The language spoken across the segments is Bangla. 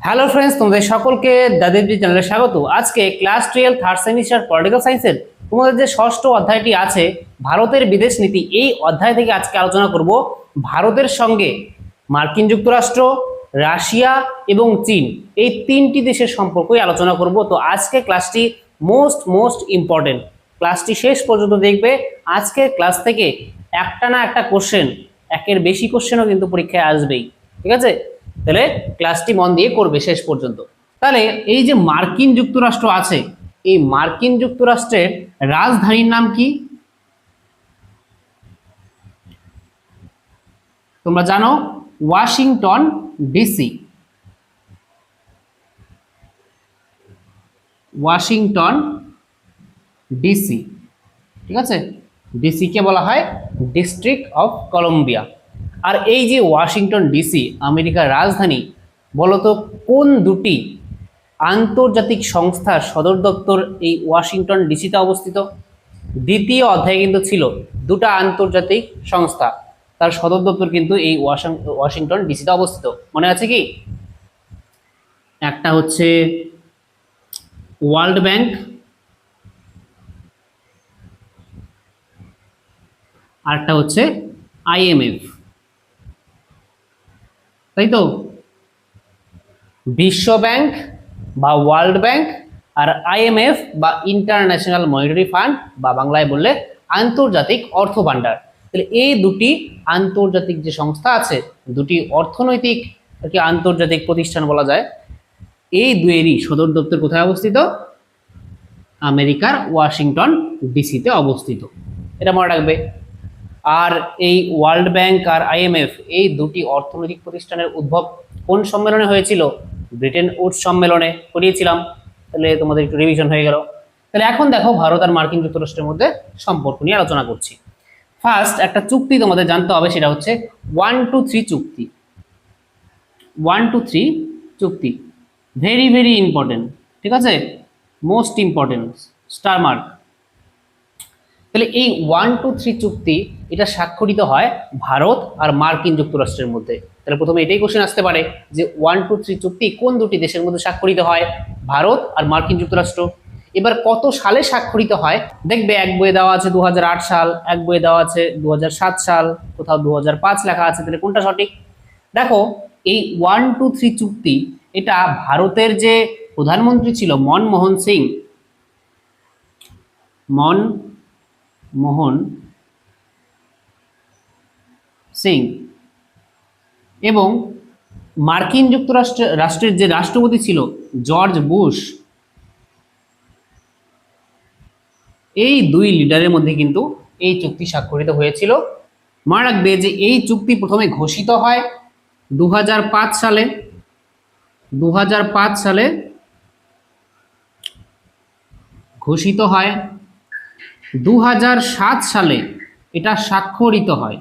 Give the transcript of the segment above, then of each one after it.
হ্যালো ফ্রেন্ডস, তোমাদের সকলকে দাদেবজি চ্যানেলে স্বাগত। আজকে ক্লাস 12 থার্ড সেমিস্টার পলিটিক্যাল সায়েন্সের তোমাদের যে ষষ্ঠ অধ্যায়টি আছে ভারতের বিদেশ নীতি, এই অধ্যায় থেকে আজকে আলোচনা করব ভারতের সঙ্গে মার্কিন যুক্তরাষ্ট্র, রাশিয়া এবং চীন এই তিনটি দেশের সম্পর্কই আলোচনা করব। তো আজকে ক্লাসটি মোস্ট ইম্পর্টেন্ট, ক্লাসটি শেষ পর্যন্ত দেখবে। আজকের ক্লাস থেকে একটা না একটা কোশ্চেন, একের বেশি কোশ্চেনও কিন্তু পরীক্ষায় আসবেই, ঠিক আছে? তাহলে ক্লাসটি মন দিয়ে করবে শেষ পর্যন্ত। তাহলে এই যে মার্কিন যুক্তরাষ্ট্র আছে, এই মার্কিন যুক্তরাষ্ট্রের রাজধানীর নাম কি তোমরা জানো? Washington DC. ওয়াশিংটন ডিসি, ঠিক আছে? ডিসি কে বলা হয় ডিস্ট্রিক্ট অফ কলম্বিয়া। আর এই যে ওয়াশিংটন ডিসি আমেরিকার রাজধানী, বলতো কোন দুটি আন্তর্জাতিক সংস্থার সদর দপ্তর এই ওয়াশিংটন ডিসিতে অবস্থিত? দ্বিতীয় অধ্যায়ে কিন্তু ছিল দুটা আন্তর্জাতিক সংস্থা, তার সদর দপ্তর কিন্তু এই ওয়াশিংটন ডিসিতে অবস্থিত। মনে আছে কি? একটা হচ্ছে ওয়ার্ল্ড ব্যাংক, আরেকটা হচ্ছে আইএমএফ, তাই তো? বিশ্ব ব্যাংক বা ওয়ার্ল্ড ব্যাংক আর আইএমএফ বা ইন্টারন্যাশনাল মনিটারি ফান্ড বা বাংলায় বললে আন্তর্জাতিক অর্থ ভান্ডার। তাহলে এই দুটি আন্তর্জাতিক যে সংস্থা আছে, দুটি অর্থনৈতিক আন্তর্জাতিক প্রতিষ্ঠান বলা যায়, এই দুয়েরই সদর দপ্তর কোথায় অবস্থিত? আমেরিকার ওয়াশিংটন ডিসিতে অবস্থিত, এটা মনে রাখবে। আর এই ওয়ার্ল্ড ব্যাংক আর আইএমএফ এই দুটি অর্থনৈতিক প্রতিষ্ঠানের উদ্ভব কোন সম্মেলনে হয়েছিল? ব্রিটেন উডস সম্মেলনে করিয়েছিলাম। তাহলে তোমাদের একটু রিভিশন হয়ে গেল। তাহলে এখন দেখো ভারত আর মার্কিন যুক্তরাষ্ট্রের মধ্যে সম্পর্ক নিয়ে আলোচনা করছি। ফার্স্ট একটা চুক্তি তোমাদের জানতে হবে, সেটা হচ্ছে 123 চুক্তি। 123 চুক্তি ভেরি ইম্পর্টেন্ট, ঠিক আছে? Most important, star mark. তাহলে এই 123 চুক্তি এটা স্বাক্ষরিত হয় ভারত আর মার্কিন যুক্তরাষ্ট্রের মধ্যে। তাহলে প্রথমে এটাই কোশ্চেন আসতে পারে যে 123 চুক্তি কোন দুটি দেশের মধ্যে স্বাক্ষরিত হয়? ভারত আর মার্কিন যুক্তরাষ্ট্র। এবার কত সালে স্বাক্ষরিত হয়? দেখবে এক বইয়ে দেওয়া আছে 2008 সাল, এক বইয়ে দেওয়া আছে 2007 সাল, কোথাও 2005 লেখা আছে। তাহলে কোনটা সঠিক? দেখো এই 123 চুক্তি এটা ভারতের যে প্রধানমন্ত্রী ছিল মনমোহন সিং এবং মার্কিন রাষ্ট্রের যে রাষ্ট্রপতি ছিল জর্জ বুশ, এই দুই লিডারের মধ্যে কিন্তু এই চুক্তি স্বাক্ষরিত হয়েছিল। মনে রাখবে যে এই চুক্তি প্রথমে ঘোষিত হয় 2005 সালে। 2005 সালে ঘোষিত হয়, 2007 সালে এটা স্বাক্ষরিত হয়,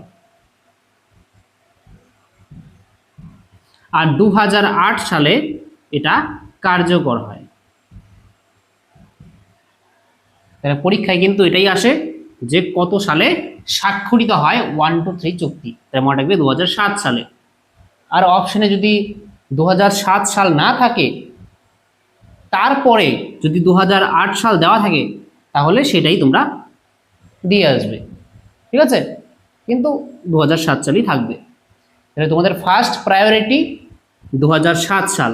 আর 2008 সালে এটা কার্যকর হয়। তাহলে পরীক্ষায় কিন্তু এটাই আসে যে কত সালে স্বাক্ষরিত হয় 123 চুক্তি। তাহলে মনে রাখবে 2007 সালে। আর অপশনে যদি 2007 সাল না থাকে, তারপরে যদি 2008 সাল দেওয়া থাকে, তাহলে সেটাই তোমরা দিয়ে আসবে, ঠিক আছে? কিন্তু 2007 সালই থাকবে। তাহলে তোমাদের ফার্স্ট প্রায়োরিটি 2007 সাল।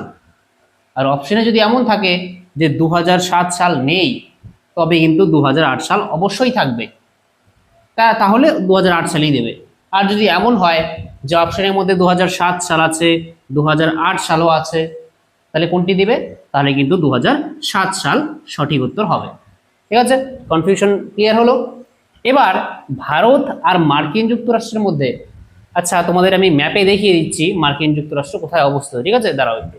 আর অপশনে যদি এমন থাকে যে 2007 সাল নেই, তবে কিন্তু 2008 সাল অবশ্যই থাকবে, তাহলে 2008 সালই দেবে। আর যদি এমন হয় যে অপশনের মধ্যে 2007 সাল আছে, 2008 সালও আছে, তাহলে কোনটি দিবে? তাহলে কিন্তু 2007 সাল সঠিক উত্তর হবে, ঠিক আছে? কনফিউশন ক্লিয়ার হলো? এবার ভারত আর মার্কিন যুক্তরাষ্ট্রের মধ্যে, আচ্ছা তোমাদের আমি ম্যাপে দেখিয়ে দিচ্ছি মার্কিন যুক্তরাষ্ট্র কোথায় অবস্থিত, ঠিক আছে? দাঁড়াও একটু।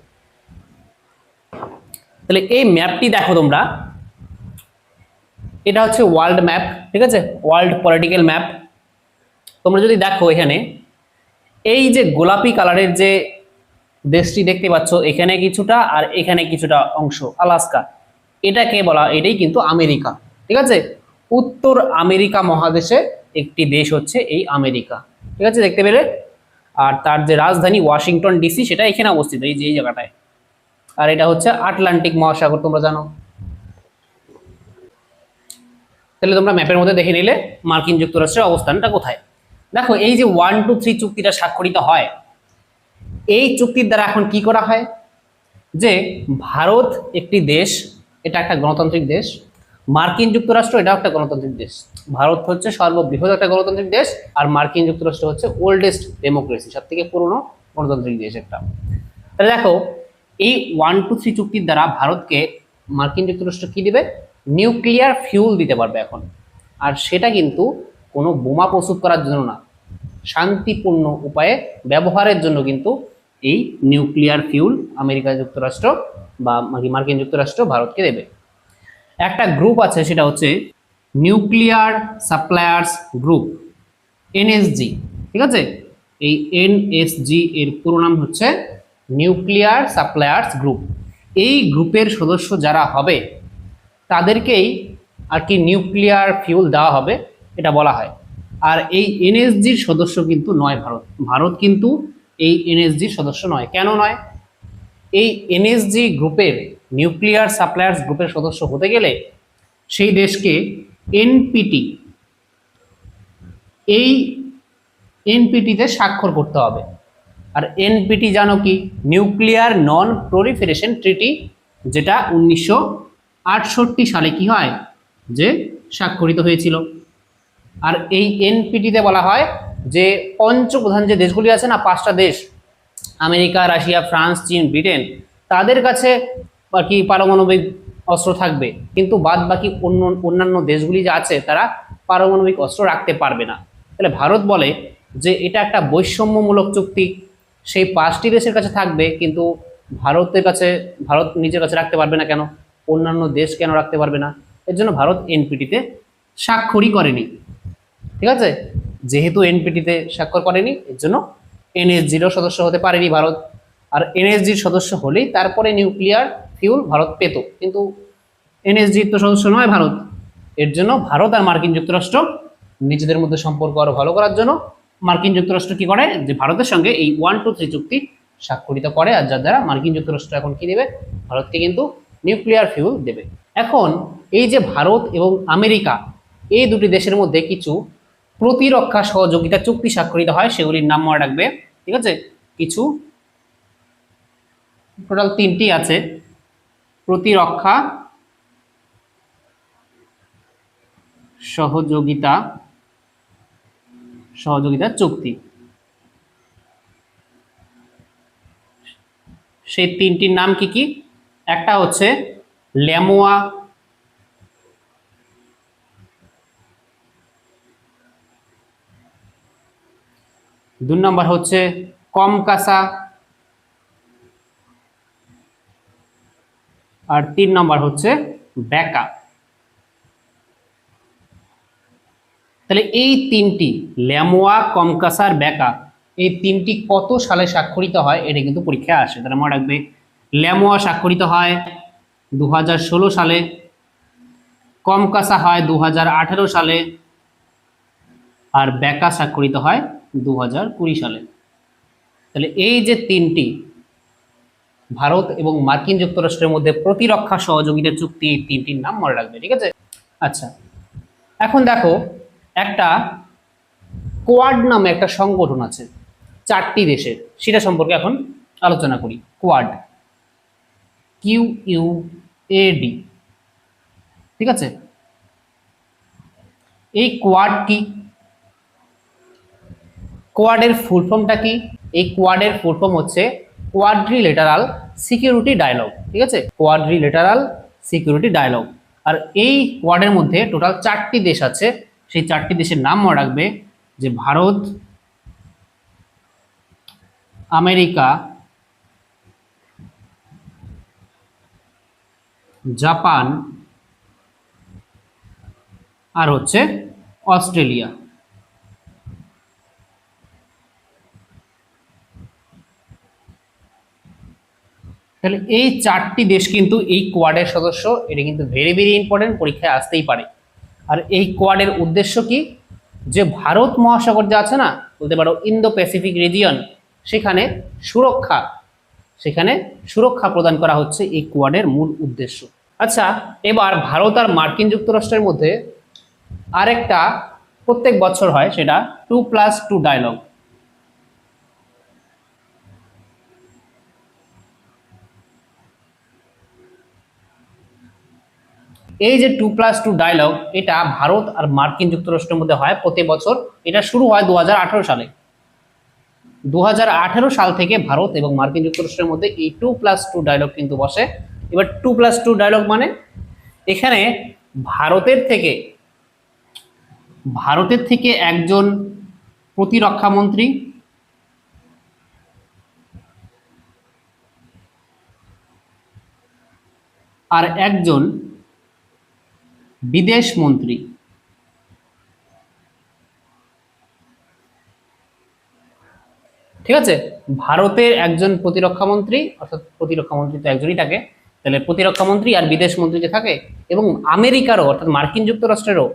তাহলে এই ম্যাপটি দেখো তোমরা, এটা হচ্ছে ওয়ার্ল্ড ম্যাপ, ঠিক আছে? World political map. তোমরা যদি দেখো এখানে এই যে গোলাপি কালারের যে দেশটি দেখতে পাচ্ছ, এখানে কিছুটা আর এখানে কিছুটা অংশ আলাস্কা, এটাকে বলা, এটাই কিন্তু আমেরিকা, ঠিক আছে? উত্তর আমেরিকা মহাদেশে একটি দেশ হচ্ছে এই আমেরিকা, ঠিক আছে? দেখতে পেলে। আর তার যে রাজধানী ওয়াশিংটন ডিসি, সেটা এখানে অবস্থিত, এই যে এই জায়গাটায়। আর এটা হচ্ছে আটলান্টিক মহাসাগর, তোমরা জানো। তাহলে তোমরা ম্যাপের মধ্যে দেখে নিলে মার্কিন যুক্তরাষ্ট্রের অবস্থানটা কোথায়। দেখো এই যে 1, 2, 3 চুক্তিটা স্বাক্ষরিত হয়, এই চুক্তির দ্বারা এখন কি করা হয়, যে ভারত একটি দেশ, এটা একটা গণতান্ত্রিক দেশ, মার্কিন যুক্তরাষ্ট্র এটাও একটা গণতান্ত্রিক দেশ। ভারত হচ্ছে সর্ববৃহৎ একটা গণতান্ত্রিক দেশ, আর মার্কিন যুক্তরাষ্ট্র হচ্ছে ওল্ডেস্ট ডেমোক্রেসি, সব থেকে পুরনো গণতান্ত্রিক দেশ একটা। তাহলে দেখো এই 1, 2, 3 চুক্তির দ্বারা ভারতকে মার্কিন যুক্তরাষ্ট্র কি দিবে, নিউক্লিয়ার ফিউল দিতে পারবে এখন। আর সেটা কিন্তু কোনো বোমা প্রস্তুত করার জন্য না, শান্তিপূর্ণ উপায়ে ব্যবহারের জন্য কিন্তু এই নিউক্লিয়ার ফিউল আমেরিকা যুক্তরাষ্ট্র বা মার্কিন যুক্তরাষ্ট্র ভারতকে দেবে। একটা গ্রুপ আছে, সেটা হচ্ছে নিউক্লিয়ার সাপ্লায়ার্স গ্রুপ, এনএসজি। ঠিক আছে, এই এনএসজি এর পুরো নাম হচ্ছে নিউক্লিয়ার সাপ্লায়ার্স গ্রুপ। এই গ্রুপের সদস্য যারা হবে তাদেরকেই আর কি নিউক্লিয়ার ফিউল দেওয়া হবে, এটা বলা হয়। আর এই এনএসজির সদস্য কিন্তু নয় ভারত, ভারত কিন্তু এই এনএসজির সদস্য নয়। কেন নয়? এই এনএসজি গ্রুপের, নিউক্লিয়ার সাপ্লায়ার্স গ্রুপের সদস্য হতে গেলে সেই দেশকে এনপিটি, এই এনপিটিতে স্বাক্ষর করতে হবে। আর এনপিটি জানো কি, নিউক্লিয়ার নন প্রলিফারেশন ট্রিটি, যেটা 1968 সালে কি হয়, যে স্বাক্ষরিত হয়েছিল। আর এই এনপিটিতে বলা হয় যে পঞ্চপ্রধান যে দেশগুলি আছে না, 5টা দেশ, আমেরিকা, রাশিয়া, ফ্রান্স, চীন, ব্রিটেন, তাদের কাছে আর কি পারমাণবিক অস্ত্র থাকবে, কিন্তু বাদ বাকি অন্যান্য দেশগুলি যে আছে তারা পারমাণবিক অস্ত্র রাখতে পারবে না। তাহলে ভারত বলে যে এটা একটা বৈষম্যমূলক চুক্তি, সেই 5টি দেশের কাছে থাকবে, কিন্তু ভারত নিজের কাছে রাখতে পারবে না কেন, অন্যান্য দেশ কেন রাখতে পারবে না? এর জন্য ভারত এনপিটিতে স্বাক্ষরই করেনি। ঠিক আছে, যেহেতু এনপিটিতে স্বাক্ষর করেনি, এর জন্য এনএসজিরও সদস্য হতে পারেনি ভারত। আর এনএসজির সদস্য হলেই তারপরে নিউক্লিয়ার ফিউল ভারত পেত, কিন্তু এনএসজির তো সদস্য নয় ভারত। এর জন্য ভারত আর মার্কিন যুক্তরাষ্ট্র নিজেদের মধ্যে সম্পর্ক আরো ভালো করার জন্য মার্কিন যুক্তরাষ্ট্র কি করে, যে ভারতের সঙ্গে এই 1, 2, 3 চুক্তি স্বাক্ষরিত করে, আর যার দ্বারা মার্কিন যুক্তরাষ্ট্র এখন কি দেবে, ভারতকে কিন্তু নিউক্লিয়ার ফিউল দেবে। এখন এই যে ভারত এবং আমেরিকা, এই দুটি দেশের মধ্যে কিছু প্রতিরক্ষা সহযোগিতা চুক্তি স্বাক্ষরিত হয়, সেগুলির নাম মনে রাখবে। ঠিক আছে, কিছু টোটাল 3টি আছে, প্রতিরক্ষা সহযোগিতা চুক্তি। সেই 3টির নাম কি কি? একটা হচ্ছে ল্যামোয়া, 2 নম্বর হচ্ছে কমকাসা, আর 3 নম্বর হচ্ছে ব্যাকা। তাহলে এই 3টি ল্যামোয়া, কমকাসা আর ব্যাকা, এই 3টি কত সালে স্বাক্ষরিত হয় এটা কিন্তু পরীক্ষায় আসে। তাহলে মনে রাখবে, ল্যামোয়া স্বাক্ষরিত হয় 2016 সালে, কমকাসা হয় 2018 সালে, আর ব্যাকা স্বাক্ষরিত হয় 2020 সালে। তাহলে এই যে 3টি ভারত এবং মার্কিন যুক্তরাষ্ট্রের মধ্যে প্রতিরক্ষা সহযোগিতা চুক্তি, এই 3টির নাম মনে রাখবে। ঠিক আছে, আচ্ছা এখন দেখো একটা কোয়াড নামে একটা সংগঠন আছে 4টি দেশের, সেটা সম্পর্কে এখন আলোচনা করি। Quad, QUAD। ঠিক আছে, এই কোয়াড কি, কোয়াডের ফুল ফর্মটা কি? এই কোয়াডের ফুল ফর্ম হচ্ছে কোয়াড্রিলেটারাল সিকিউরিটি ডায়ালগ। ঠিক আছে, কোয়াড্রিলেটারাল সিকিউরিটি ডায়ালগ। আর এই কোয়াডের মধ্যে টোটাল 4টি দেশ আছে, সেই 4টি দেশের নাম মনে রাখবে, যে ভারত, আমেরিকা, জাপান আর হচ্ছে অস্ট্রেলিয়া। তাহলে এই 4টি দেশ কিন্তু এই কোয়াডের সদস্য, এটা কিন্তু ভেরি ভেরি ইম্পর্টেন্ট, পরীক্ষায় আসতেই পারে। আর এই কোয়াডের উদ্দেশ্য কি, যে ভারত মহাসাগর যে আছে না, বলতে পারো ইন্দো প্যাসিফিক রিজিয়ন, সেখানে সুরক্ষা সেখানে সুরক্ষা প্রদান করা হচ্ছে এই কোয়াডের মূল উদ্দেশ্য। আচ্ছা, এবার ভারত আর মার্কিন যুক্তরাষ্ট্রের মধ্যে আরেকটা প্রত্যেক বছর হয়, সেটা 2+2 ডায়লগ। এই যে 2+2 ডায়লগ, এটা ভারত আর মার্কিন যুক্তরাষ্ট্রের মধ্যে হয় প্রতি বছর। এটা শুরু হয় 2018 সালে। 2018 সাল থেকে ভারত এবং মার্কিন যুক্তরাষ্ট্রের মধ্যে এই 2+2 ডায়লগ কিন্তু বসে। এবার 2+2 ডায়লগ মানে এখানে ভারতের থেকে একজন প্রতিরক্ষা মন্ত্রী, আর একজন বিদেশ মন্ত্রী, ঠিক আছে। ভারতের একজন প্রতিরক্ষা মন্ত্রী, অর্থাৎ প্রতিরক্ষা মন্ত্রী তো একজনই থাকে, তাহলে প্রতিরক্ষা মন্ত্রী আর বিদেশ মন্ত্রী যে থাকে, এবং আমেরিকারও অর্থাৎ মার্কিন যুক্তরাষ্ট্রেরও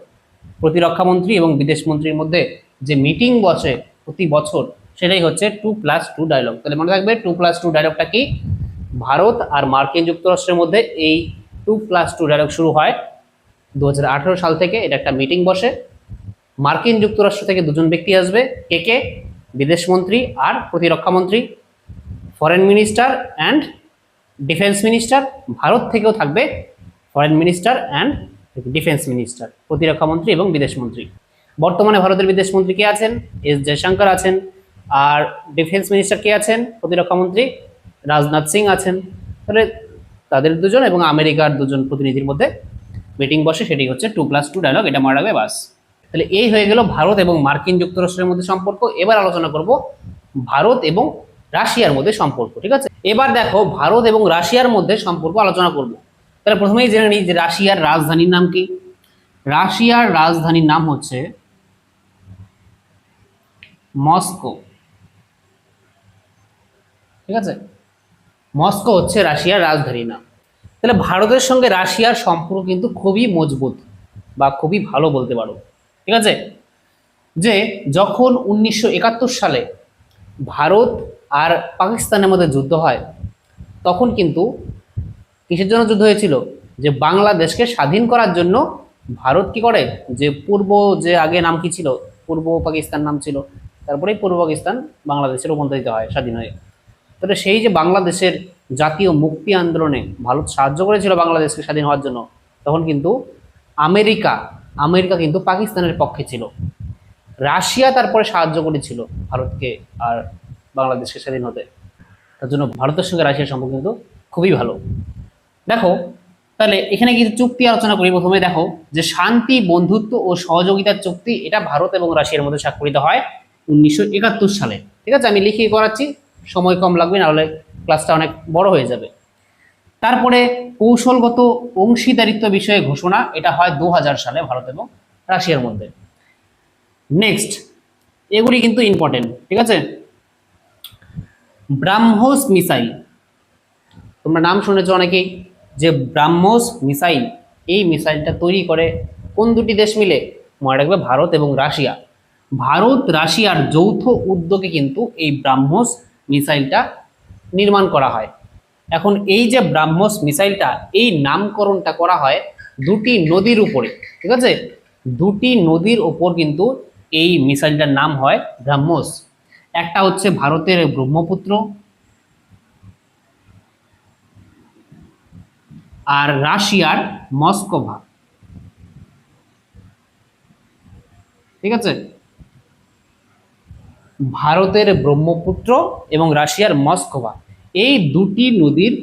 প্রতিরক্ষা মন্ত্রী এবং বিদেশ মন্ত্রীর মধ্যে যে মিটিং বসে প্রতি বছর, সেটাই হচ্ছে 2+2 ডায়লগ। তাহলে মনে রাখবে 2+2 ডায়লগটা কি, ভারত আর মার্কিন যুক্তরাষ্ট্রের মধ্যে এই 2+2 ডায়লগ শুরু হয় 2018 সাল থেকে। এটা একটা মিটিং বসে, মার্কিন যুক্তরাষ্ট্র থেকে দুজন ব্যক্তি আসবে, কে, বিদেশ মন্ত্রী আর প্রতিরক্ষা মন্ত্রী, foreign minister and defence minister. Bharat থেকেও থাকবে foreign minister and defence minister, প্রতিরক্ষা মন্ত্রী এবং বিদেশ মন্ত্রী। বর্তমানে ভারতের বিদেশ মন্ত্রী কে আছেন? এস জয়শঙ্কর আছেন। আর ডিফেন্স মিনিস্টার কে আছেন? প্রতিরক্ষা মন্ত্রী রাজনাথ সিং আছেন। তাহলে তাদের দুজন এবং আমেরিকার দুজন প্রতিনিধির মধ্যে মিটিং বসে, সেটি হচ্ছে 2+2 ডায়লগ। এটা মনে রাখবে বাস। তাহলে এই হয়ে গেল ভারত এবং মার্কিন যুক্তরাষ্ট্রের মধ্যে সম্পর্ক। এবার আলোচনা করব ভারত এবং রাশিয়ার মধ্যে সম্পর্ক, ঠিক আছে। এবার দেখো ভারত এবং রাশিয়ার মধ্যে সম্পর্ক আলোচনা করব। তাহলে প্রথমেই জেনে নিই যে রাশিয়ার রাজধানীর নাম কি। রাশিয়ার রাজধানীর নাম হচ্ছে মস্কো, ঠিক আছে। মস্কো হচ্ছে রাশিয়ার রাজধানীর নাম। তাহলে ভারতের সঙ্গে রাশিয়ার সম্পর্ক কিন্তু খুবই মজবুত বা খুবই ভালো বলতে পারো, ঠিক আছে। যে যখন 1971 সালে ভারত আর পাকিস্তানের মধ্যে যুদ্ধ হয়, তখন কিন্তু কিসের জন্য যুদ্ধ হয়েছিল? যে বাংলাদেশকে স্বাধীন করার জন্য ভারত কি করে, যে পূর্ব, যে আগে নাম কি ছিল, পূর্ব পাকিস্তান নাম ছিল, তারপরেই পূর্ব পাকিস্তান বাংলাদেশে রূপান্তরিত হয় স্বাধীন হয়ে। তাহলে সেই যে বাংলাদেশের জাতীয় মুক্তি আন্দোলনে ভারত সাহায্য করেছিল বাংলাদেশকে স্বাধীন হওয়ার জন্য, তখন কিন্তু আমেরিকা আমেরিকা কিন্তু পাকিস্তানের পক্ষে ছিল। রাশিয়া তারপরে সাহায্য করেছিল ভারতকে আর বাংলাদেশকে স্বাধীন হতে। তার জন্য ভারতের সঙ্গে রাশিয়ার সম্পর্ক কিন্তু খুবই ভালো। দেখো তাহলে এখানে কিছু চুক্তি আলোচনা করি। প্রথমে দেখো যে শান্তি, বন্ধুত্ব ও সহযোগিতার চুক্তি, এটা ভারত এবং রাশিয়ার মধ্যে স্বাক্ষরিত হয় 1971 সালে, ঠিক আছে। আমি লিখিয়ে করাচ্ছি, সময় কম লাগবে, নাহলে ক্লাসটা অনেক বড় হয়ে যাবে। তারপরে কৌশলগত অংশীদারিত্ব বিষয়ে ঘোষণা, এটা হয় 2000 সালে ভারত এবং রাশিয়ার মধ্যে। নেক্সট, এগুলি কিন্তু ইম্পর্টেন্ট, ঠিক আছে। ব্রাহ্মোস মিসাইল, তোমরা নাম শুনেছো অনেকেই, যে ব্রাহ্মোস মিসাইল, এই মিসাইলটা তৈরি করে কোন দুটি দেশ মিলে? মনে রাখবে ভারত এবং রাশিয়া। ভারত রাশিয়ার যৌথ উদ্যোগে কিন্তু এই ব্রাহ্মোস মিসাইলটা নির্মাণ করা হয়। এখন এই যে ব্রাহ্মোস মিসাইলটা, এই নামকরণটা করা হয় দুটি নদীর উপরে, ঠিক আছে। দুটি নদীর ওপর কিন্তু এই মিসাইলটার নাম হয় ব্রাহ্মোস। একটা হচ্ছে ভারতের ব্রহ্মপুত্র, আর রাশিয়ার মস্কোভা, ঠিক আছে। ভারতের ব্রহ্মপুত্র এবং রাশিয়ার মস্কোভা, এই দুটি নদীর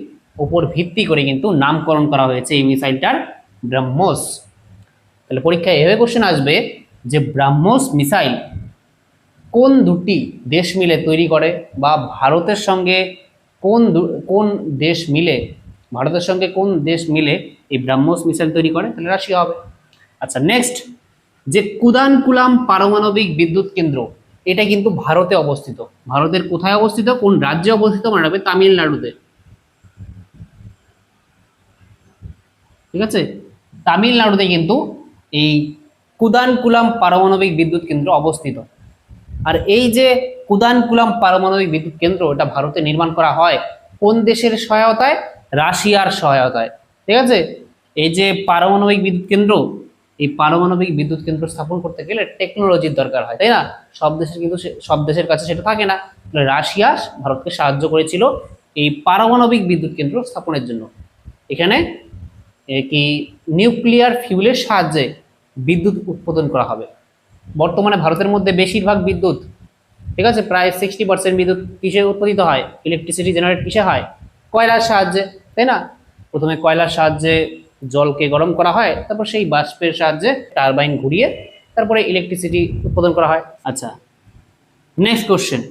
উপর ভিত্তি করে কিন্তু নামকরণ করা হয়েছে এই মিসাইলটার ব্রাহ্মোস। তাহলে পরীক্ষায় এভাবে কোশ্চেন আসবে যে ব্রাহ্মোস মিসাইল কোন দুটি দেশ মিলে তৈরি করে, বা ভারতের সঙ্গে কোন দেশ মিলে, ভারতের সঙ্গে কোন দেশ মিলে এই ব্রাহ্মোস মিসাইল তৈরি করে? তাহলে রাশিয়া হবে। আচ্ছা নেক্সট, যে কুদানকুলাম পারমাণবিক বিদ্যুৎ কেন্দ্র, এটা কিন্তু ভারতে অবস্থিত। ভারতের কোথায় অবস্থিত, কোন রাজ্যে অবস্থিত? মনে রাখবে তামিলনাড়ুতে, ঠিক আছে। তামিলনাড়ুতে কিন্তু এই কুদানকুলাম পারমাণবিক বিদ্যুৎ কেন্দ্র অবস্থিত। আর এই যে কুদানকুলাম পারমাণবিক বিদ্যুৎ কেন্দ্র, এটা ভারতে নির্মাণ করা হয় কোন দেশের সহায়তায়? রাশিয়ার সহায়তায়। ঠিক আছে, এই যে পারমাণবিক বিদ্যুৎ কেন্দ্র, এই পারমাণবিক বিদ্যুৎ কেন্দ্র স্থাপন করতে গেলে টেকনোলজির দরকার হয়, তাই না? সব দেশের কিন্তু সব দেশের কাছে সেটা থাকে না। রাশিয়া ভারতকে সাহায্য করেছিল এই পারমাণবিক বিদ্যুৎ কেন্দ্র স্থাপনের জন্য। এখানে কি নিউক্লিয়ার ফিউলের সাহায্যে বিদ্যুৎ উৎপাদন করা হবে। বর্তমানে ভারতের মধ্যে বেশিরভাগ বিদ্যুৎ, ঠিক আছে, প্রায় 60% বিদ্যুৎ কিসে উৎপাদিত হয়? ইলেকট্রিসিটি জেনারেট কিসে হয়? কয়লার সাহায্যে, তাই না? প্রথমে কয়লার সাহায্যে জলকে গরম করা হয়, তারপর সেই বাষ্পের সাহায্যে টারবাইন ঘুরিয়ে তারপরে ইলেকট্রিসিটি উৎপাদন করা হয়। আচ্ছা, নেক্সট কোশ্চেন,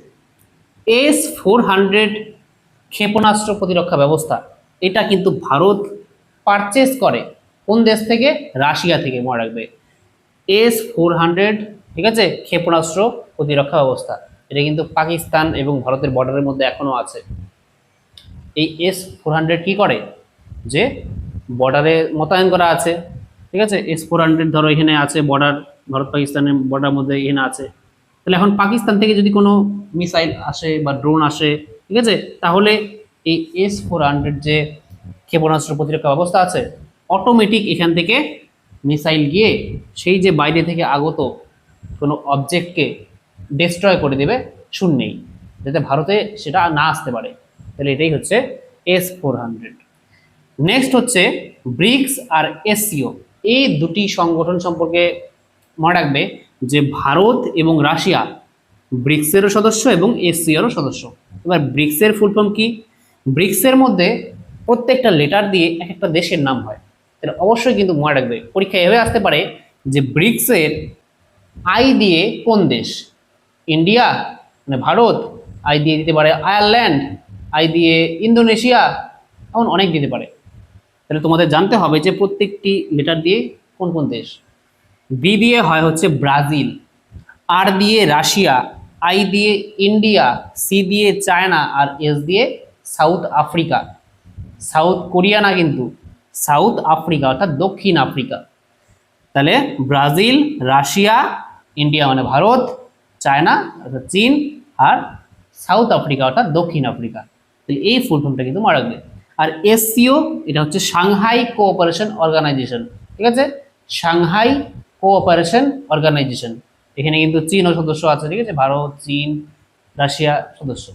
S-400 ক্ষেপণাস্ত্র প্রতিরক্ষা ব্যবস্থা, এটা কিন্তু ভারত পারচেস করে কোন দেশ থেকে? রাশিয়া থেকে, মনে রাখবে। S-400, ঠিক আছে, ক্ষেপণাস্ত্র প্রতিরক্ষা ব্যবস্থা, এটা কিন্তু পাকিস্তান এবং ভারতের বর্ডারের মধ্যে এখনো আছে। এই S-400 কি করে? যে বর্ডারে মোতায়েন করা আছে, ঠিক আছে। S-400 ধরো এখানে আছে, বর্ডার ভারত পাকিস্তানের বর্ডার মধ্যে এখানে আছে। তাহলে এখন পাকিস্তান থেকে যদি কোনো মিসাইল আসে বা ড্রোন আসে, ঠিক আছে, তাহলে এই S-400 যে ক্ষেপণাস্ত্র প্রতিরক্ষা ব্যবস্থা আছে, অটোমেটিক এখান থেকে মিসাইল গিয়ে সেই যে বাইরে থেকে আগত কোনো অবজেক্টকে ডিস্ট্রয় করে দেবে শূন্যেই, যাতে ভারতে সেটা না আসতে পারে। তাহলে এটাই হচ্ছে S-400। নেক্সট হচ্ছে ব্রিক্স আর এসসিও, এই দুটি সংগঠন সম্পর্কে মনে রাখবে যে ভারত এবং রাশিয়া ব্রিক্সেরও সদস্য এবং এসসিওরও সদস্য। এবার ব্রিক্সের ফুল ফর্ম কি? ব্রিক্সের মধ্যে প্রত্যেকটা লেটার দিয়ে এক একটা দেশের নাম হয়। তাহলে অবশ্যই কিন্তু মনে রাখবে, পরীক্ষায় এভাবে আসতে পারে যে ব্রিক্সের আই দিয়ে কোন দেশ? ইন্ডিয়া, মানে ভারত। আই দিয়ে দিতে পারে আয়ারল্যান্ড, আই দিয়ে ইন্দোনেশিয়া, এমন অনেক দিতে পারে। তাহলে তোমাদের জানতে হবে যে প্রত্যেকটি লেটার দিয়ে কোন কোন দেশ। বি দিয়ে হয় হচ্ছে ব্রাজিল, আর দিয়ে রাশিয়া, আই দিয়ে ইন্ডিয়া, সি দিয়ে চায়না, আর এস দিয়ে সাউথ আফ্রিকা। সাউথ কোরিয়া না কিন্তু, সাউথ আফ্রিকা অর্থাৎ দক্ষিণ আফ্রিকা। তাহলে ব্রাজিল, রাশিয়া, ইন্ডিয়া মানে ভারত, চায়না অর্থাৎ চীন, আর সাউথ আফ্রিকা অর্থাৎ দক্ষিণ আফ্রিকা। তাহলে এই ফুল ফর্মটা কিন্তু মনে রাখবে। আর এসসিও, এটা হচ্ছে সাংহাই কোঅপারেশন অর্গানাইজেশন, ঠিক আছে, সাংহাই কোঅপারেশন অর্গানাইজেশন। এখানে কিন্তু চীনও সদস্য আছে, ঠিক আছে, ভারত, চীন, রাশিয়া সদস্য।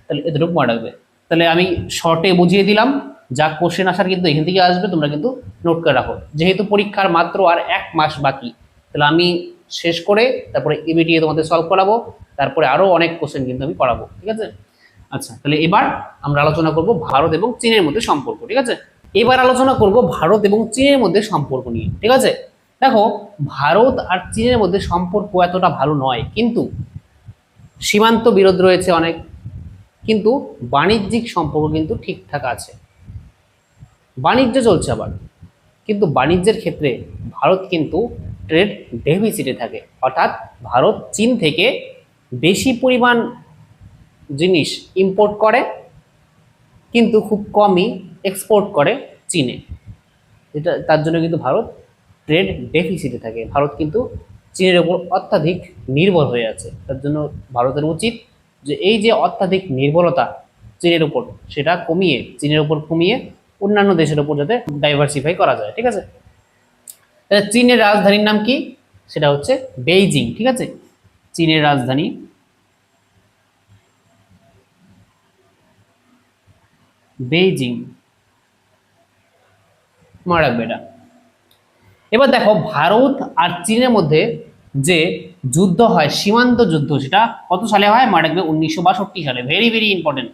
তাহলে এতটুকু মনে রাখবে। তাহলে আমি শর্টে বুঝিয়ে দিলাম, যা কোশ্চেন আসার কিন্তু এখান থেকে আসবে, তোমরা কিন্তু নোট করে রাখো। যেহেতু পরীক্ষার মাত্র আর 1 মাস বাকি, তাহলে আমি শেষ করে তারপরে এবিটিএ তোমাদের সলভ করাবো, তারপরে আরও অনেক কোশ্চেন কিন্তু আমি পড়াবো, ঠিক আছে। আচ্ছা, তাহলে এবার আমরা আলোচনা করব ভারত এবং চীনের মধ্যে সম্পর্ক, ঠিক আছে। এবার আলোচনা করব ভারত এবং চীনের মধ্যে সম্পর্ক নিয়ে, ঠিক আছে। দেখো, ভারত আর চীনের মধ্যে সম্পর্ক এতটা ভালো নয়, কিন্তু সীমান্ত বিরোধ রয়েছে অনেক, কিন্তু বাণিজ্যিক সম্পর্ক কিন্তু ঠিকঠাক আছে। বাণিজ্য চলছে আবার, কিন্তু বাণিজ্যের ক্ষেত্রে ভারত কিন্তু ট্রেড ডেফিসিটে থাকে, অর্থাৎ ভারত চীন থেকে বেশি পরিমাণ জিনিস ইম্পোর্ট করে, কিন্তু খুব কমই এক্সপোর্ট করে চীনে। এটা তার জন্য কিন্তু ভারত ট্রেড ডেফিসিটে থাকে। ভারত কিন্তু চীনের উপর অত্যাধিক নির্ভর হয়ে আছে। তার জন্য ভারতের উচিত যে এই যে অত্যাধিক নির্ভরতা চীনের উপর, সেটা কমিয়ে, চীনের উপর কমিয়ে অন্যান্য দেশের উপর যাতে ডাইভার্সিফাই করা যায়, ঠিক আছে। চীনের রাজধানীর নাম কি? সেটা হচ্ছে বেইজিং, ঠিক আছে। চীনের রাজধানী বেইজিং, মনে রাখবে এটা। এবার দেখো, ভারত আর চীনের মধ্যে যে যুদ্ধ হয়, সীমান্ত যুদ্ধ, সেটা কত সালে হয়? মনে রাখবে 1962 সালে। ভেরি ভেরি ইম্পর্টেন্ট,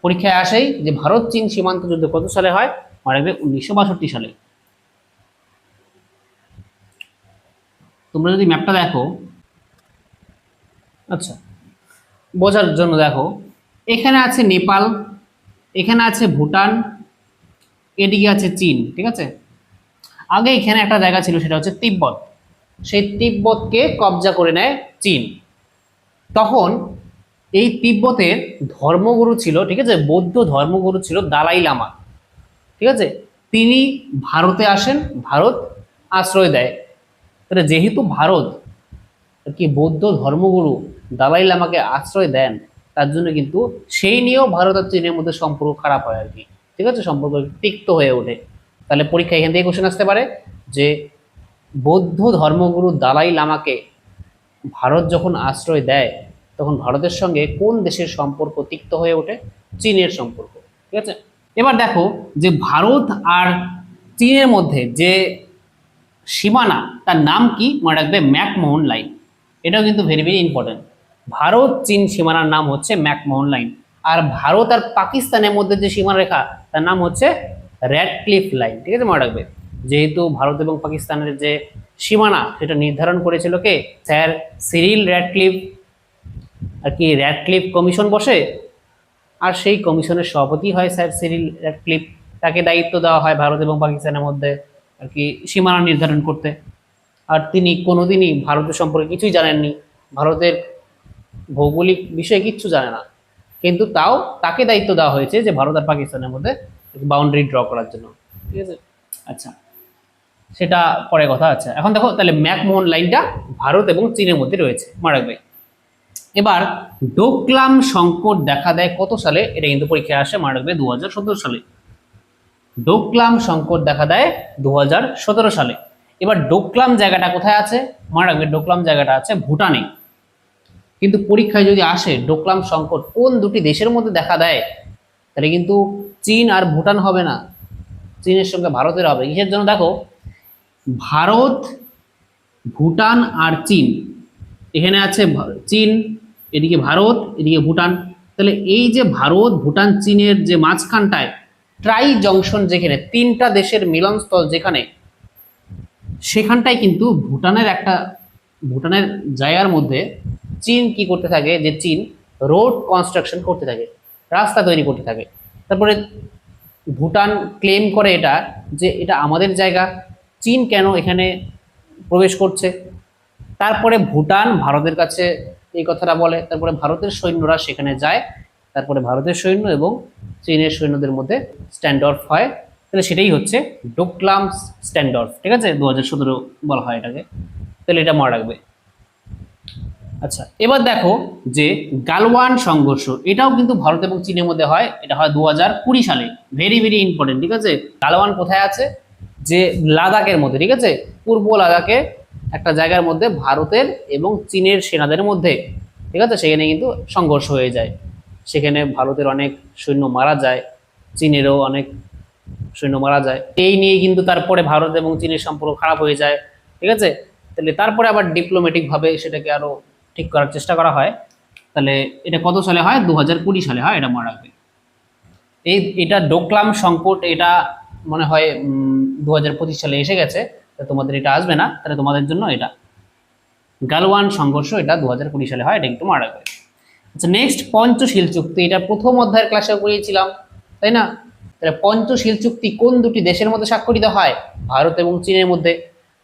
পরীক্ষায় আসেই যে ভারত চীন সীমান্ত যুদ্ধ কত সালে হয়? মনে রাখবে 1962 সালে। তোমরা যদি ম্যাপটা দেখো, আচ্ছা বোঝার জন্য দেখো, এখানে আছে নেপাল, এখানে আছে ভুটান, এদিকে আছে চীন, ঠিক আছে। আগে এখানে একটা জায়গা ছিল, সেটা হচ্ছে তিব্বত। সেই তিব্বতকে কবজা করে নেয় চীন। তখন এই তিব্বতের ধর্মগুরু ছিল, ঠিক আছে, বৌদ্ধ ধর্মগুরু ছিল দালাই লামা, ঠিক আছে। তিনি ভারতে আসেন, ভারত আশ্রয় দেয়। তাহলে যেহেতু ভারত কি বৌদ্ধ ধর্মগুরু দালাই লামাকে আশ্রয় দেন, তার জন্য কিন্তু সেই নিয়েও ভারত আর চীনের মধ্যে সম্পর্ক খারাপ হয় আর কি, ঠিক আছে, সম্পর্ক তিক্ত হয়ে ওঠে। তাহলে পরীক্ষা এখান থেকে কোশ্চেন আসতে পারে যে বৌদ্ধ ধর্মগুরু দালাই লামাকে ভারত যখন আশ্রয় দেয় তখন ভারতের সঙ্গে কোন দেশের সম্পর্ক তিক্ত হয়ে ওঠে? চীনের সম্পর্ক, ঠিক আছে। এবার দেখো যে ভারত আর চীনের মধ্যে যে সীমানা তার নাম কি, মনে রাখবে ম্যাকমোহন লাইন। এটাও কিন্তু ভেরি ভেরি ইম্পর্টেন্ট। ভারত চীন সীমানার নাম হচ্ছে ম্যাকমোহন লাইন। আর ভারত আর পাকিস্তানের মধ্যে যে সীমারেখা তার নাম হচ্ছে র্যাডক্লিফ লাইন, ঠিক আছে, মনে রাখবে। যেহেতু ভারত এবং পাকিস্তানের যে সীমানা সেটা নির্ধারণ করেছিল কে? Sir Cyril Radcliffe. আর কি র্যাডক্লিফ কমিশন বসে, আর সেই কমিশনের সভাপতি হয় স্যার সিরিল র্যাডক্লিফ। তাকে দায়িত্ব দেওয়া হয় ভারত এবং পাকিস্তানের মধ্যে আর কি সীমানা নির্ধারণ করতে। আর তিনি কোনোদিনই ভারতের সম্পর্কে কিছুই জানেননি, ভারতের ভৌগোলিক বিষয়ে কিচ্ছু জানে না, কিন্তু তাও তাকে দায়িত্ব দেওয়া হয়েছে যে ভারত আর পাকিস্তানের মধ্যে বাউন্ডারি ড্র করার জন্য, ঠিক আছে। আচ্ছা, সেটা পরে কথা। আচ্ছা, এখন দেখো তাহলে ম্যাকমোহন লাইনটা ভারত এবং চীনের মধ্যে রয়েছে, মনে রাখবে। এবার ডোকলাম সংকট দেখা দেয় কত সালে? এটা কিন্তু পরীক্ষায় আসে, মনে রাখবে 2017 সালে। ডোকলাম সংকট দেখা দেয় 2017 সালে। এবার ডোকলাম জায়গাটা কোথায় আছে? মনে রাখবে ডোকলাম জায়গাটা আছে ভুটানে। কিন্তু পরীক্ষায় যদি আসে ডোকলাম সংকট কোন দুটি দেশের মধ্যে দেখা দেয়, তাহলে কিন্তু চীন আর ভুটান হবে না, চীনের সঙ্গে ভারতের হবে। কিসের জন্য? দেখো, ভারত, ভুটান আর চীন, এখানে আছে চীন, এদিকে ভারত, এদিকে ভুটান। তাহলে এই যে ভারত, ভুটান, চীনের যে মাঝখানটায় ট্রাই জংশন, যেখানে তিনটা দেশের মিলনস্থল যেখানে, সেখানটায় কিন্তু ভুটানের জায়গার মধ্যে চীন কি করতে থাকে, যে চীন রোড কনস্ট্রাকশন করতে থাকে, রাস্তা তৈরি করতে থাকে। তারপরে ভুটান ক্লেম করে এটা যে এটা আমাদের জায়গা, চীন কেন এখানে প্রবেশ করছে। তারপরে ভুটান ভারতের কাছে এই কথাটা বলে, তারপরে ভারতের সৈন্যরা সেখানে যায়, তারপরে ভারতের সৈন্য এবং চীনের সৈন্যদের মধ্যে স্ট্যান্ড অফ হয়। তাহলে সেটাই হচ্ছে ডোকলাম স্ট্যান্ড অফ, ঠিক আছে, 2017 বলা হয় এটাকে। তাহলে এটা মনে রাখবে। আচ্ছা, এবার দেখো যে গালওয়ান সংঘর্ষ, এটাও কিন্তু ভারত এবং চীনের মধ্যে হয়, এটা হয় 2020 সালে। ভেরি ভেরি ইম্পর্টেন্ট, ঠিক আছে। গালওয়ান কোথায় আছে? যে লাদাখের মধ্যে, ঠিক আছে, পূর্ব লাদাখে একটা জায়গার মধ্যে ভারতের এবং চীনের সেনাদের মধ্যে, ঠিক আছে, সেখানে কিন্তু সংঘর্ষ হয়ে যায়। সেখানে ভারতের অনেক সৈন্য মারা যায়, চীনেরও অনেক সৈন্য মারা যায়। এই নিয়ে কিন্তু তারপরে ভারত এবং চীনের সম্পর্ক খারাপ হয়ে যায়, ঠিক আছে। তাহলে তারপরে আবার ডিপ্লোম্যাটিক ভাবে সেটাকে আরো ঠিক করার চেষ্টা করা হয়। তাহলে এটা কত সালে হয়? 2020 সালে হয়, এটা মনে রাখবে। এটা ডোকলাম সংকট, এটা মনে হয় 2025 সালে এসে গেছে, তোমাদের এটা আসবে না, তাহলে তোমাদের জন্য এটা গালওয়ান সংঘর্ষ, এটা 2020 সালে হয়, এটা একটু মনে রাখবে। আচ্ছা, নেক্সট পঞ্চশীল চুক্তি, এটা প্রথম অধ্যায়ের ক্লাসে পড়িয়েছিলাম, তাই না? তাহলে পঞ্চশীল চুক্তি কোন দুটি দেশের মধ্যে স্বাক্ষরিত হয়? ভারত এবং চীনের মধ্যে।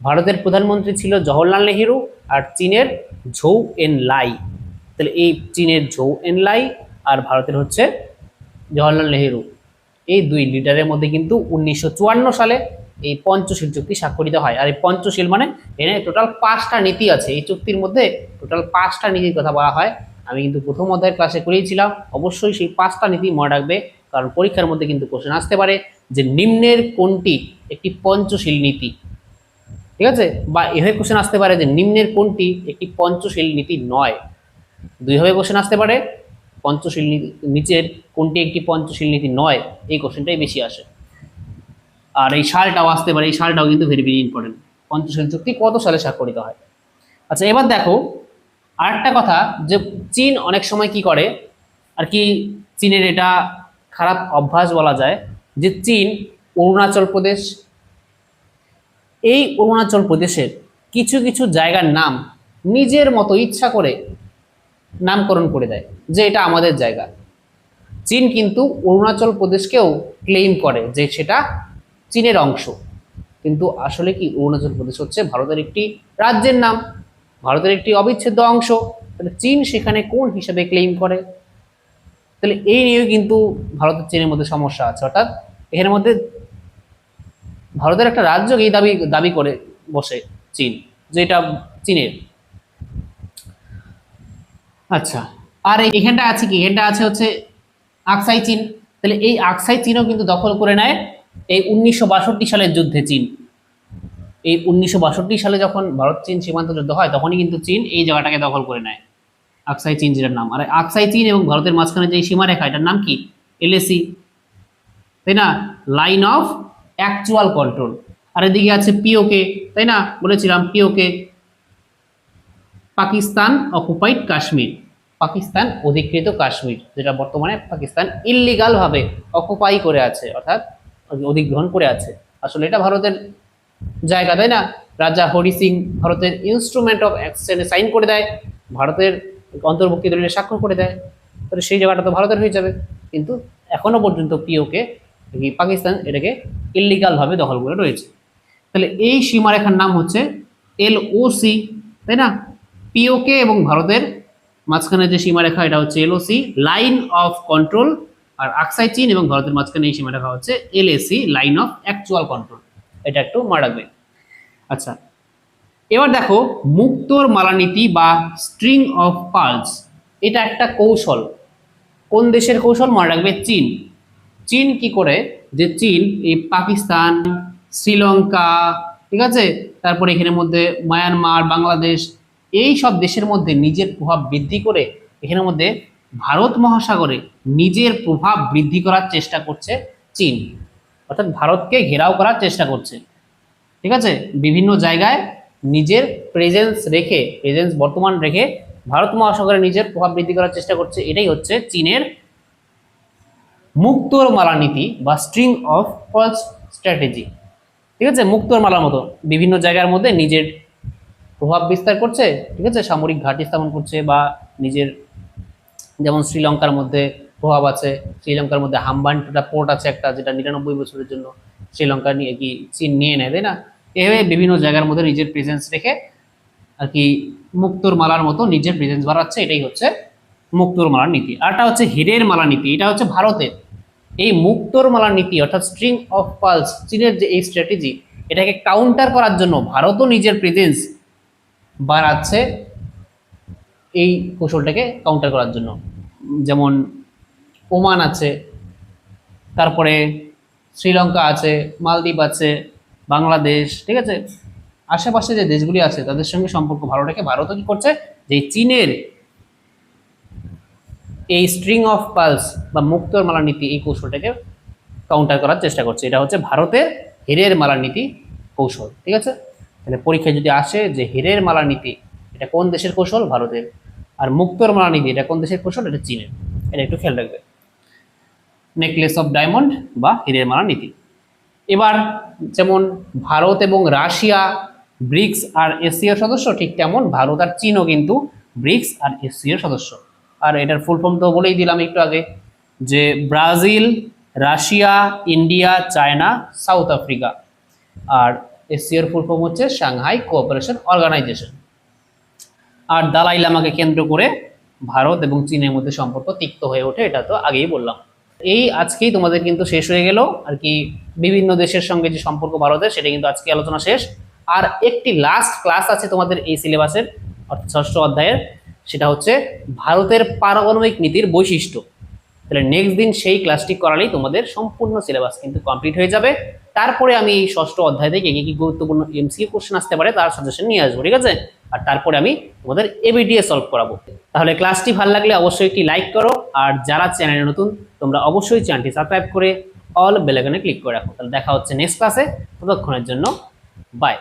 ভারতের প্রধানমন্ত্রী ছিল জওহরলাল নেহেরু আর চীনের ঝৌ এন লাই। তাহলে এই চীনের ঝৌ এন লাই আর ভারতের হচ্ছে জওহরলাল নেহেরু, এই দুই লিডারের মধ্যে কিন্তু 1954 সালে এই পঞ্চশীল চুক্তি স্বাক্ষরিত হয়। আর এই পঞ্চশীল মানে এখানে টোটাল 5টা নীতি আছে, এই চুক্তির মধ্যে টোটাল 5টা নীতির কথা বলা হয়। আমি কিন্তু প্রথম অধ্যায়ের ক্লাসে করিয়েছিলাম, অবশ্যই সেই 5টা নীতি মনে রাখবে, কারণ পরীক্ষার মধ্যে কিন্তু কোশ্চেন আসতে পারে যে নিম্নের কোনটি একটি পঞ্চশীল নীতি, ঠিক আছে, বা এভাবে কোশ্চেন আসতে পারে যে নিম্নের কোনটি একটি পঞ্চশীল নীতি নয়। দুইভাবে কোশ্চেন আসতে পারে, পঞ্চশীল নীতি নিচের কোনটি একটি পঞ্চশীল নীতি নয়, এই কোশ্চেনটাই বেশি আসে। আর এই সালটাও আসতে পারে, এই সালটাও কিন্তু ভেরি ভেরি ইম্পর্টেন্ট, পঞ্চশীল চুক্তি কত সালে স্বাক্ষরিত হয়। আচ্ছা, এবার দেখো আরেকটা কথা, যে চীন অনেক সময় কি করে আর কি, চীনের এটা খারাপ অভ্যাস বলা যায়, যে চীন অরুণাচল প্রদেশ, এই অরুণাচল প্রদেশের কিছু কিছু জায়গার নাম নিজের মতো ইচ্ছা করে নামকরণ করে দেয় যে এটা আমাদের জায়গা। চীন কিন্তু অরুণাচল প্রদেশকেও ক্লেম করে যে সেটা চীনের অংশ, কিন্তু আসলে কি অরুণাচল প্রদেশ হচ্ছে ভারতের একটি রাজ্যের নাম, ভারতের একটি অবিচ্ছেদ্য অংশ। তাহলে চীন সেখানে কোন হিসাবে ক্লেম করে? তাহলে এই নিয়েও কিন্তু ভারতের চীনের মধ্যে সমস্যা আছে, অর্থাৎ এর মধ্যে ভারতের একটা রাজ্যকেই দাবি করে বসে চীন যে এটা চীনের। আচ্ছা, আর এখানটা আছে কি, এখানটা আছে হচ্ছে আকসাই চীন। তাহলে এই আকসাই চীনও কিন্তু দখল করে নেয় এই 1962 সালের যুদ্ধে চীন। এই 1962 সালে যখন ভারত চীন সীমান্ত যুদ্ধ হয় তখনই কিন্তু চীন এই জায়গাটাকে দখল করে নেয়, আকসাই চীন যেটার নাম। আর আকসাই চীন এবং ভারতের মাঝখানে যে সীমারেখা, এটার নাম কি, এলএসি, তাই না, লাইন অফ অ্যাকচুয়াল কন্ট্রোল। আর এদিকে আছে পিওকে, তাই না, বলেছিলাম পিওকে, পাকিস্তান অকুপাইড কাশ্মীর, পাকিস্তান অধিকৃত কাশ্মীর, যেটা বর্তমানে পাকিস্তান ইল্লিগাল ভাবে অকুপাই করে আছে, অর্থাৎ অধিগ্রহণ করে আছে। আসলে এটা ভারতের জায়গা, তাই না। রাজা হরি সিং ভারতের ইনস্ট্রুমেন্ট অফ এক্সচেঞ্জে সাইন করে দেয়, ভারতের অন্তর্ভুক্তি দলিলে স্বাক্ষর করে দেয়, তাহলে সেই জায়গাটা তো ভারতের হয়ে যাবে। কিন্তু এখনো পর্যন্ত পিওকে পাকিস্তান এটাকে ইল্লিগাল ভাবে দখল করে রয়েছে। তাহলে এই সীমারেখার নাম হচ্ছে এলওসি, তাই না। পিওকে এবং ভারতের মাঝখানে যে সীমারেখা এটা হচ্ছে এলওসি, লাইন অফ কন্ট্রোল। আর আকসাই চীন এবং ভারতের মাঝখানে এই সীমারেখা হচ্ছে LAC, line of actual control. এটা একটু মনে রাখবে। আচ্ছা, এবার দেখো মুক্তোর মালানীতি বা স্ট্রিং অফ পার্লস, এটা একটা কৌশল। কোন দেশের কৌশল? মনে রাখবে চীন। চীন কি করে, যে চীন এই পাকিস্তান, শ্রীলঙ্কা, ঠিক আছে, তারপরে এখানের মধ্যে মায়ানমার, বাংলাদেশ, এই সব দেশের মধ্যে নিজের প্রভাব বৃদ্ধি করে এখানের মধ্যে ভারত মহাসাগরে নিজের প্রভাব বৃদ্ধি করার চেষ্টা করছে চীন, অর্থাৎ ভারতকে ঘেরাও করার চেষ্টা করছে, ঠিক আছে। বিভিন্ন জায়গায় নিজের প্রেজেন্স বর্তমান রেখে ভারত মহাসাগরে নিজের প্রভাব বৃদ্ধি করার চেষ্টা করছে। এটাই হচ্ছে চীনের মুক্তোর মালা নীতি বা স্ট্রিং অফ পার্লস স্ট্র্যাটেজি, ঠিক আছে। মুক্তোর মালার মতো বিভিন্ন জায়গার মধ্যে নিজের প্রভাব বিস্তার করছে, ঠিক আছে, সামরিক ঘাঁটি স্থাপন করছে, বা নিজের, যেমন শ্রীলঙ্কার মধ্যে প্রভাব আছে, শ্রীলঙ্কার মধ্যে হাম্বানটোটা পোর্ট আছে একটা, যেটা 99 বছরের জন্য শ্রীলঙ্কা নিয়ে কি চীন নিয়ে নেয়, তাই না। এভাবে বিভিন্ন জায়গার মধ্যে নিজের প্রেজেন্স রেখে আর কি মুক্তোর মালার মতো নিজের প্রেজেন্স বাড়াচ্ছে, এটাই হচ্ছে মুক্তোর মালার নীতি। আরটা হচ্ছে হীরের মালা নীতি, এটা হচ্ছে ভারতের। এই মুক্তোর মালার নীতি অর্থাৎ স্ট্রিং অফ পার্লস, চীনের যে এই স্ট্র্যাটেজি, এটাকে কাউন্টার করার জন্য ভারতও নিজের প্রেজেন্স বাড়াচ্ছে এই কৌশলটাকে কাউন্টার করার জন্য। যেমন ওমান আছে, তারপরে শ্রীলঙ্কা আছে, মালদ্বীপ আছে, বাংলাদেশ, ঠিক আছে, আশেপাশে যে দেশগুলি আছে তাদের সঙ্গে সম্পর্ক ভালো রেখে ভারতও কি করছে, যে চীনের এই স্ট্রিং অফ পালস বা মুক্তোর মালা নীতি, এই কৌশলটাকে কাউন্টার করার চেষ্টা করছে। এটা হচ্ছে ভারতের হীরের মালা নীতি কৌশল, ঠিক আছে। তাহলে পরীক্ষায় যদি আসে যে হীরের মালা নীতি এটা কোন দেশের কৌশল? ভারতের। আর মুক্তোর মালা নীতি এটা কোন দেশের কৌশল? এটা চীনের। এটা একটু খেয়াল রাখবে। নেকলেস অফ ডায়মন্ড বা হীরের মালা নীতি। এবার যেমন ভারত এবং রাশিয়া ব্রিক্স আর এসসিওর সদস্য, ঠিক তেমন ভারত আর চীনও কিন্তু ব্রিক্স আর এসসিওর সদস্য। আর এটার ফুল ফর্ম তো বলেই দিলাম একটু আগে, যে Brazil, Russia, India, China, South Africa. আর এসসিওর ফুল ফর্ম হচ্ছে সাংহাই কোঅপারেশন অর্গানাইজেশন। আর দালাই লামাকে কেন্দ্র করে ভারত এবং চীনের মধ্যে সম্পর্ক তিক্ত হয়ে ওঠে, এটা তো আগেই বললাম। এই আজকেই তোমাদের কিন্তু শেষ হয়ে গেল আর কি বিভিন্ন দেশের সঙ্গে যে সম্পর্ক ভারতের, সেটা কিন্তু আজকে আলোচনা শেষ। আর একটি লাস্ট ক্লাস আছে তোমাদের এই সিলেবাসের, অর্থাৎ 6ষ্ঠ অধ্যায়ের, সেটা হচ্ছে ভারতের পারমাণবিক নীতির বৈশিষ্ট্য। তাহলে নেক্সট দিন সেই ক্লাসটি করালেই তোমাদের সম্পূর্ণ সিলেবাস কিন্তু কমপ্লিট হয়ে যাবে। তারপরে আমি এই 6ষ্ঠ অধ্যায় থেকে কি গুরুত্বপূর্ণ এমসিকিউ কোশ্চেন আসতে পারে তার সাজেশন নিয়ে আসবো, ঠিক আছে। আর তারপরে আমি তোমাদের এবিডিএ সলভ করাবো। তাহলে ক্লাসটি ভালো লাগলে অবশ্যই একটি লাইক করো, আর যারা চ্যানেলে নতুন তোমরা অবশ্যই চ্যানেলটি সাবস্ক্রাইব করে অল বেল আইকনে ক্লিক করে রাখো। তাহলে দেখা হচ্ছে নেক্সট ক্লাসে, ততক্ষণের জন্য বাই।